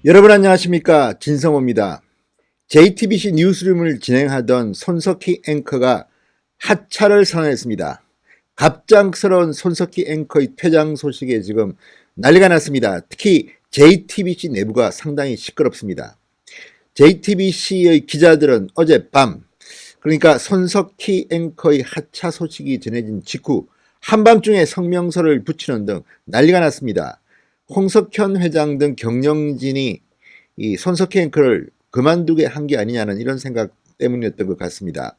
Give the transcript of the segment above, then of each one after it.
여러분 안녕하십니까, 진성호입니다. JTBC 뉴스룸을 진행하던 손석희 앵커가 하차를 선언했습니다. 갑작스러운 손석희 앵커의 퇴장 소식에 지금 난리가 났습니다. 특히 JTBC 내부가 상당히 시끄럽습니다. JTBC의 기자들은 어젯밤, 그러니까 손석희 앵커의 하차 소식이 전해진 직후 한밤중에 성명서를 붙이는 등 난리가 났습니다. 홍석현 회장 등 경영진이 이 손석희 앵커를 그만두게 한 게 아니냐는 이런 생각 때문이었던 것 같습니다.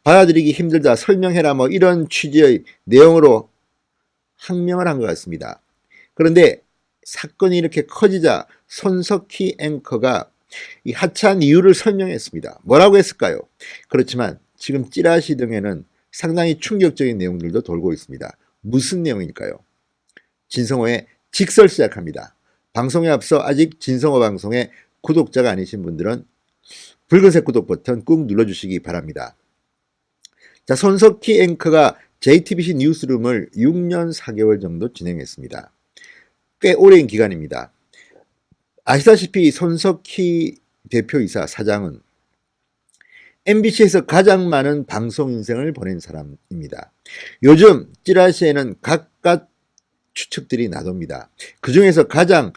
받아들이기 힘들다, 설명해라, 뭐 이런 취지의 내용으로 항명을 한 것 같습니다. 그런데 사건이 이렇게 커지자 손석희 앵커가 이 하차한 이유를 설명했습니다. 뭐라고 했을까요? 그렇지만 지금 찌라시 등에는 상당히 충격적인 내용들도 돌고 있습니다. 무슨 내용일까요? 진성호의 직설 시작합니다. 방송에 앞서 아직 진성호 방송의 구독자가 아니신 분들은 붉은색 구독 버튼 꾹 눌러주시기 바랍니다. 자, 손석희 앵커가 JTBC 뉴스룸을 6년 4개월 정도 진행했습니다. 꽤 오랜 기간입니다. 아시다시피 손석희 대표이사 사장은 MBC에서 가장 많은 방송 인생을 보낸 사람입니다. 요즘 찌라시에는 각각 추측들이 나놉니다. 그 중에서 가장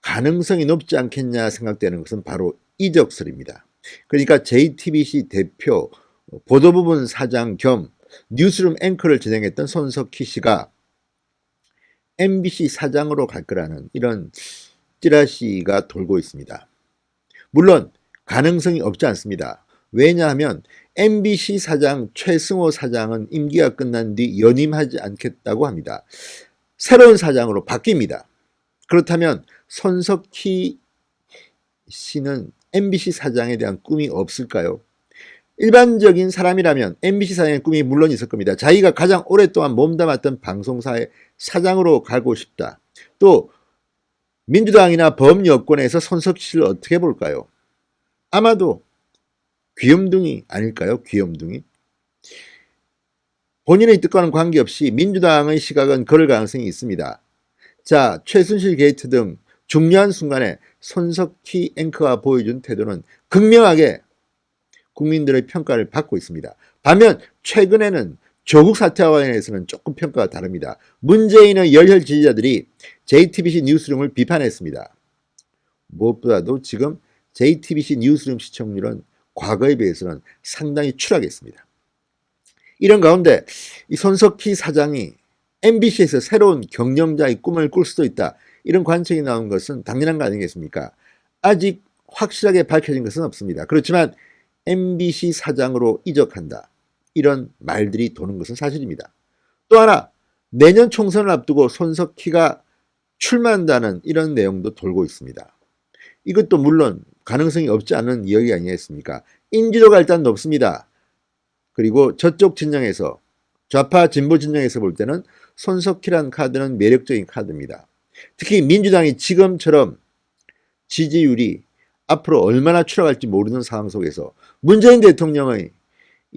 가능성이 높지 않겠냐 생각되는 것은 바로 이적설입니다. 그러니까 JTBC 대표, 보도부문 사장 겸 뉴스룸 앵커를 진행했던 손석희 씨가 MBC 사장으로 갈 거라는 이런 찌라시가 돌고 있습니다. 물론 가능성이 없지 않습니다. 왜냐하면 MBC 사장 최승호 사장은 임기가 끝난 뒤 연임하지 않겠다고 합니다. 새로운 사장으로 바뀝니다. 그렇다면 손석희 씨는 MBC 사장에 대한 꿈이 없을까요? 일반적인 사람이라면 MBC 사장의 꿈이 물론 있을 겁니다. 자기가 가장 오랫동안 몸담았던 방송사의 사장으로 가고 싶다. 또 민주당이나 범여권에서 손석희 씨를 어떻게 볼까요? 아마도 귀염둥이 아닐까요? 귀염둥이. 본인의 뜻과는 관계없이 민주당의 시각은 그럴 가능성이 있습니다. 자, 최순실 게이트 등 중요한 순간에 손석희 앵커가 보여준 태도는 극명하게 국민들의 평가를 받고 있습니다. 반면 최근에는 조국 사태와 관련해서는 조금 평가가 다릅니다. 문재인의 열혈 지지자들이 JTBC 뉴스룸을 비판했습니다. 무엇보다도 지금 JTBC 뉴스룸 시청률은 과거에 비해서는 상당히 추락했습니다. 이런 가운데 이 손석희 사장이 MBC에서 새로운 경영자의 꿈을 꿀 수도 있다, 이런 관측이 나온 것은 당연한 거 아니겠습니까? 아직 확실하게 밝혀진 것은 없습니다. 그렇지만 MBC 사장으로 이적한다, 이런 말들이 도는 것은 사실입니다. 또 하나, 내년 총선을 앞두고 손석희가 출마한다는 이런 내용도 돌고 있습니다. 이것도 물론 가능성이 없지 않은 이야기 아니겠습니까? 인지도가 일단 높습니다. 그리고 저쪽 진영에서, 좌파 진보 진영에서 볼 때는 손석희란 카드는 매력적인 카드입니다. 특히 민주당이 지금처럼 지지율이 앞으로 얼마나 추락할지 모르는 상황 속에서 문재인 대통령의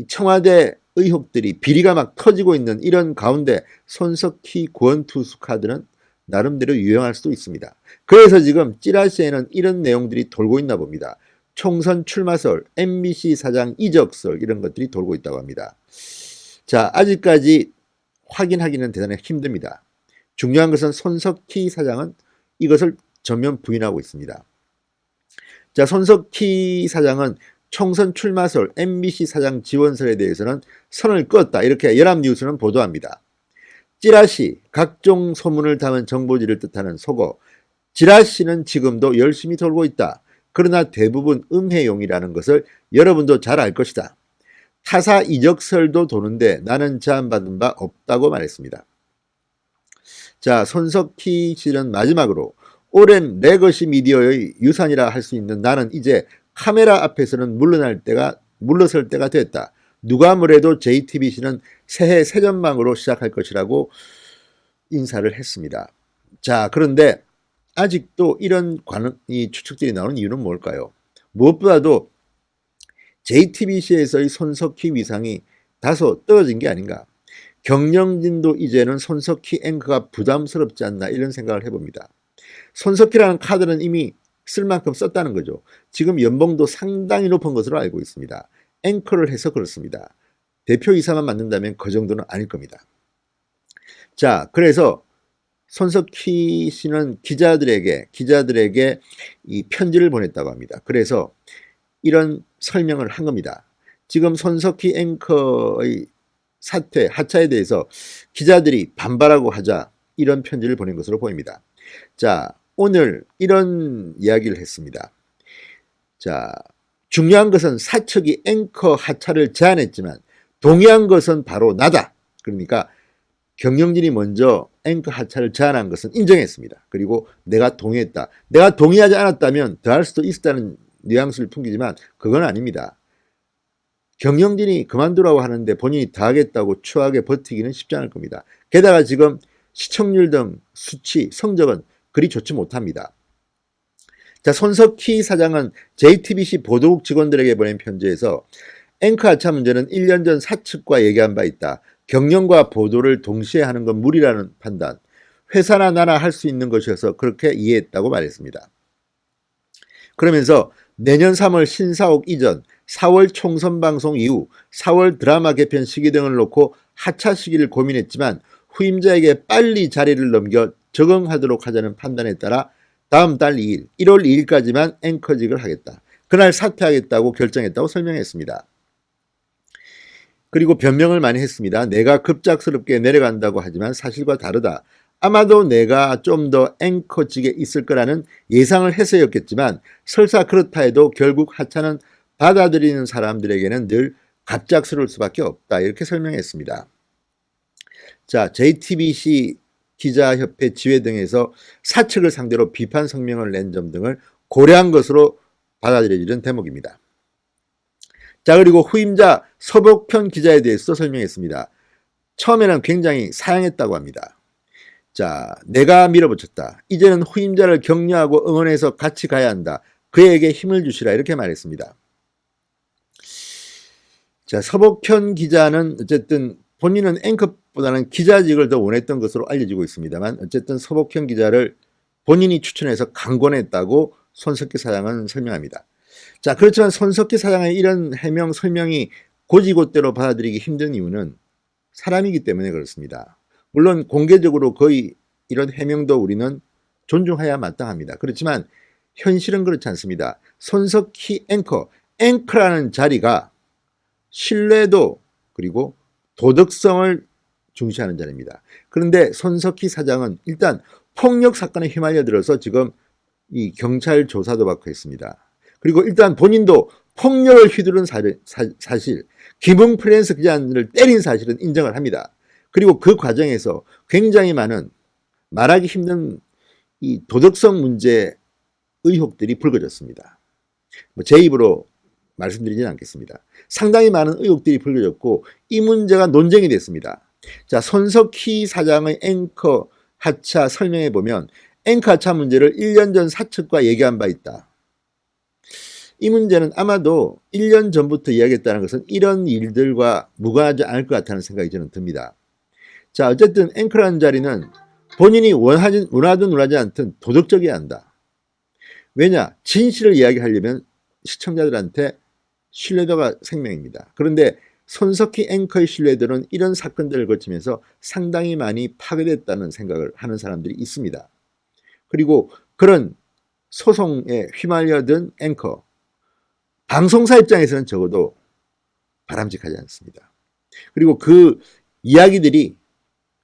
청와대 의혹들이 비리가 막 터지고 있는 이런 가운데 손석희 구원투수 카드는 나름대로 유용할 수도 있습니다. 그래서 지금 찌라시에는 이런 내용들이 돌고 있나 봅니다. 총선 출마설, MBC 사장 이적설, 이런 것들이 돌고 있다고 합니다. 자, 아직까지 확인하기는 대단히 힘듭니다. 중요한 것은 손석희 사장은 이것을 전면 부인하고 있습니다. 자, 손석희 사장은 총선 출마설, MBC 사장 지원설에 대해서는 선을 그었다, 이렇게 연합뉴스는 보도합니다. 찌라시, 각종 소문을 담은 정보지를 뜻하는 속어, 찌라시는 지금도 열심히 돌고 있다. 그러나 대부분 음해용이라는 것을 여러분도 잘 알 것이다. 타사 이적설도 도는데 나는 제안받은 바 없다고 말했습니다. 자, 손석희 씨는 마지막으로 오랜 레거시 미디어의 유산이라 할 수 있는 나는 이제 카메라 앞에서는 물러설 때가 됐다. 누가 뭐래도 JTBC는 새해 새 전망으로 시작할 것이라고 인사를 했습니다. 자, 그런데 아직도 이런 추측들이 나오는 이유는 뭘까요? 무엇보다도 JTBC에서의 손석희 위상이 다소 떨어진 게 아닌가. 경영진도 이제는 손석희 앵커가 부담스럽지 않나, 이런 생각을 해봅니다. 손석희라는 카드는 이미 쓸 만큼 썼다는 거죠. 지금 연봉도 상당히 높은 것으로 알고 있습니다. 앵커를 해서 그렇습니다. 대표이사만 맡는다면 그 정도는 아닐 겁니다. 자, 그래서 손석희 씨는 기자들에게 이 편지를 보냈다고 합니다. 그래서 이런 설명을 한 겁니다. 지금 손석희 앵커의 사퇴, 하차에 대해서 기자들이 반발하고 하자 이런 편지를 보낸 것으로 보입니다. 자, 오늘 이런 이야기를 했습니다. 자, 중요한 것은 사측이 앵커 하차를 제안했지만 동의한 것은 바로 나다. 그러니까 경영진이 먼저 앵커 하차를 제안한 것은 인정했습니다. 그리고 내가 동의했다. 내가 동의하지 않았다면 더 할 수도 있었다는 뉘앙스를 풍기지만 그건 아닙니다. 경영진이 그만두라고 하는데 본인이 다 하겠다고 추하게 버티기는 쉽지 않을 겁니다. 게다가 지금 시청률 등 수치, 성적은 그리 좋지 못합니다. 자, 손석희 사장은 JTBC 보도국 직원들에게 보낸 편지에서 앵커 하차 문제는 1년 전 사측과 얘기한 바 있다. 경영과 보도를 동시에 하는 건 무리라는 판단. 회사나 나나 할 수 있는 것이어서 그렇게 이해했다고 말했습니다. 그러면서 내년 3월 신사옥 이전, 4월 총선 방송 이후, 4월 드라마 개편 시기 등을 놓고 하차 시기를 고민했지만 후임자에게 빨리 자리를 넘겨 적응하도록 하자는 판단에 따라 다음 달 2일, 1월 2일까지만 앵커직을 하겠다. 그날 사퇴하겠다고 결정했다고 설명했습니다. 그리고 변명을 많이 했습니다. 내가 급작스럽게 내려간다고 하지만 사실과 다르다. 아마도 내가 좀 더 앵커직에 있을 거라는 예상을 해서였겠지만 설사 그렇다 해도 결국 하차는 받아들이는 사람들에게는 늘 갑작스러울 수밖에 없다. 이렇게 설명했습니다. 자, JTBC 기자협회 지회 등에서 사측을 상대로 비판 성명을 낸 점 등을 고려한 것으로 받아들여지는 대목입니다. 자, 그리고 후임자 서복현 기자에 대해서도 설명했습니다. 처음에는 굉장히 사양했다고 합니다. 자, 내가 밀어붙였다. 이제는 후임자를 격려하고 응원해서 같이 가야 한다. 그에게 힘을 주시라 이렇게 말했습니다. 자, 서복현 기자는 어쨌든 본인은 앵커보다는 기자직을 더 원했던 것으로 알려지고 있습니다만 어쨌든 서복현 기자를 본인이 추천해서 강권했다고 손석희 사장은 설명합니다. 자, 그렇지만 손석희 사장의 이런 해명 설명이 고지고대로 받아들이기 힘든 이유는 사람이기 때문에 그렇습니다. 물론 공개적으로 거의 이런 해명도 우리는 존중해야 마땅합니다. 그렇지만 현실은 그렇지 않습니다. 손석희 앵커라는 자리가 신뢰도 그리고 도덕성을 중시하는 자리입니다. 그런데 손석희 사장은 일단 폭력 사건에 휘말려들어서 지금 이 경찰 조사도 받고 있습니다. 그리고 일단 본인도 폭력을 휘두른 사실, 김웅 프리랜서 기자를 때린 사실은 인정을 합니다. 그리고 그 과정에서 굉장히 많은 말하기 힘든 이 도덕성 문제 의혹들이 불거졌습니다. 제 입으로 말씀드리지는 않겠습니다. 상당히 많은 의혹들이 불거졌고 이 문제가 논쟁이 됐습니다. 자, 손석희 사장의 앵커 하차 설명해 보면 앵커 하차 문제를 1년 전 사측과 얘기한 바 있다. 이 문제는 아마도 1년 전부터 이야기했다는 것은 이런 일들과 무관하지 않을 것 같다는 생각이 저는 듭니다. 자, 어쨌든 앵커라는 자리는 본인이 원하든 원하지 않든 도덕적이어야 한다. 왜냐? 진실을 이야기하려면 시청자들한테 신뢰도가 생명입니다. 그런데 손석희 앵커의 신뢰도는 이런 사건들을 거치면서 상당히 많이 파괴됐다는 생각을 하는 사람들이 있습니다. 그리고 그런 소송에 휘말려든 앵커, 방송사 입장에서는 적어도 바람직하지 않습니다. 그리고 그 이야기들이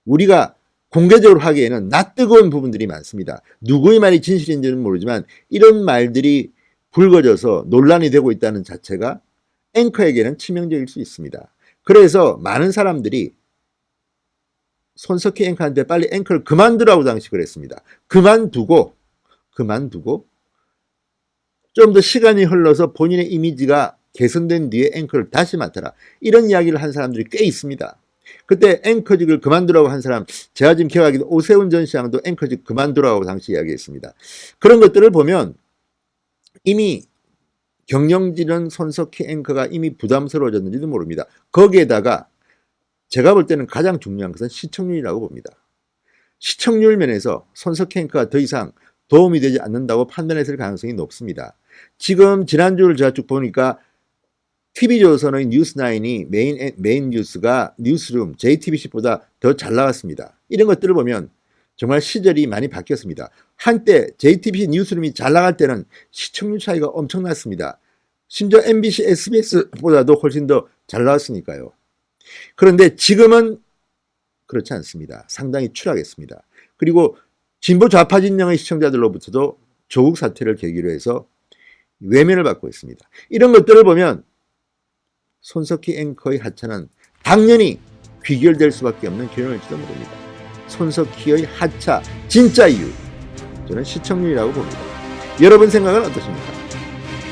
우리가 공개적으로 하기에는 낯뜨거운 부분들이 많습니다. 누구의 말이 진실인지는 모르지만 이런 말들이 불거져서 논란이 되고 있다는 자체가 앵커에게는 치명적일 수 있습니다. 그래서 많은 사람들이 손석희 앵커한테 빨리 앵커를 그만두라고 당시 그랬습니다. 그만두고 좀 더 시간이 흘러서 본인의 이미지가 개선된 뒤에 앵커를 다시 맡아라. 이런 이야기를 한 사람들이 꽤 있습니다. 그때 앵커직을 그만두라고 한 사람, 제가 지금 기억하기도 오세훈 전 시장도 앵커직 그만두라고 당시 이야기했습니다. 그런 것들을 보면 이미 경영진은 손석희 앵커가 이미 부담스러워졌는지도 모릅니다. 거기에다가 제가 볼 때는 가장 중요한 것은 시청률이라고 봅니다. 시청률 면에서 손석희 앵커가 더 이상 도움이 되지 않는다고 판단했을 가능성이 높습니다. 지금 지난주를 제가 쭉 보니까 TV조선의 뉴스9이 메인 뉴스가 뉴스룸, JTBC보다 더 잘 나갔습니다. 이런 것들을 보면 정말 시절이 많이 바뀌었습니다. 한때 JTBC 뉴스룸이 잘 나갈 때는 시청률 차이가 엄청났습니다. 심지어 MBC, SBS보다도 훨씬 더 잘 나왔으니까요. 그런데 지금은 그렇지 않습니다. 상당히 추락했습니다. 그리고 진보 좌파 진영의 시청자들로부터도 조국 사태를 계기로 해서 외면을 받고 있습니다. 이런 것들을 보면 손석희 앵커의 하차는 당연히 귀결될 수밖에 없는 결론일지도 모릅니다. 손석희의 하차 진짜 이유, 저는 시청률이라고 봅니다. 여러분 생각은 어떠십니까?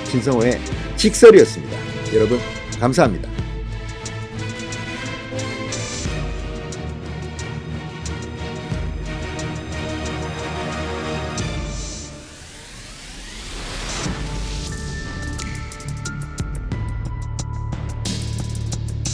진성호의 직설이었습니다. 여러분 감사합니다.